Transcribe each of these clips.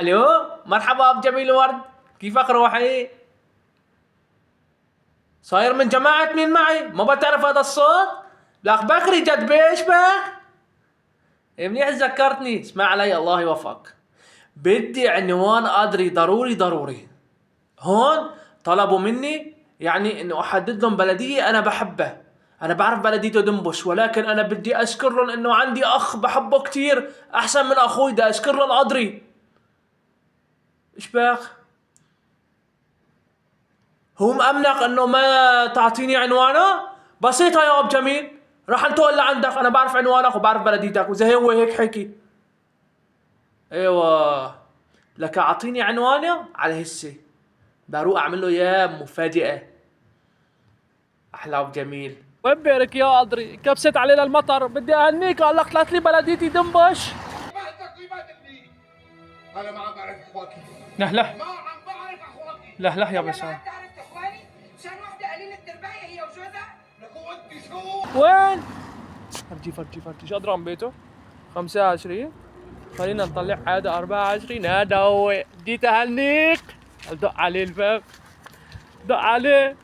الو، مرحبا بجميل ورد، كيفك روحي؟ صاير من جماعة مين معي؟ ما بتعرف هذا الصوت؟ لاخ بكري جد بيش بك؟ منيح ذكرتني، اسمع علي الله يوفقك. بدي عنوان ادري ضروري ضروري. هون طلبوا مني يعني انه احدد لهم بلدية انا بحبه. انا بعرف بلديته دنبش، ولكن انا بدي اذكر لهم انه عندي اخ بحبه كتير احسن من اخوي، بدي اذكر لهم ادري. ايش بك؟ هو مأمنك انه ما تعطيني عنوانه؟ بسيطة يا اب جميل، راح انتقل لعندك، انا بعرف عنوانك وبعرف بلديتك، واذا هو هيك حكي. ايوه، لك اعطيني عنوانه على هسه، بروح اعمل له اياه مفاجأة. احلى اب جميل. وين بيرك يا قدري؟ كبست علينا المطر، بدي اهنيك، قال لك طلعت لي بلديتي دنبش. بعتك ويبادلني. انا ما عم بعرف اخواتي. لا لا ما عم بعرف اخواتي. لا لا يا انا ما بسام. عم تعرف اخواني مشان وحده قليله التربايه هي وجوزها. لك وانت شو؟ وين؟ فرجي شو ادرى عن بيته؟ 25. خلينا نطلع هذا 24. هذا هو، جيت اهنيك. دق عليه الباب، دق عليه. انت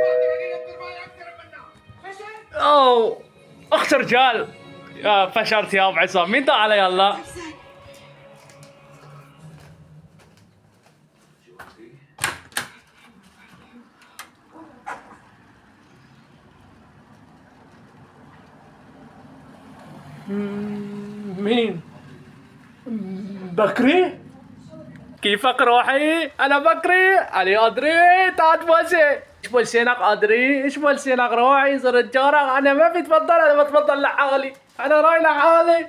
بعتك قليل التربايه اكثر منها. فشل. اوه، اخت رجال. يا فشرت يا ابو عصام، مين دق علي هلا؟ مين؟ بكري؟ كيفك روحي؟ انا بكري، علي ادري، تعال بوسي. ايش بلسينك ادري؟ ايش بلسينك روحي؟ صرت جارك، انا ما بتفضل، انا بتفضل لحالي، انا راي لحالي.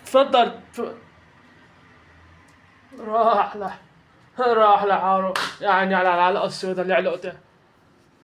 تفضل. راح له، راح لحاله، يعني على العلقه السوداء اللي علقته.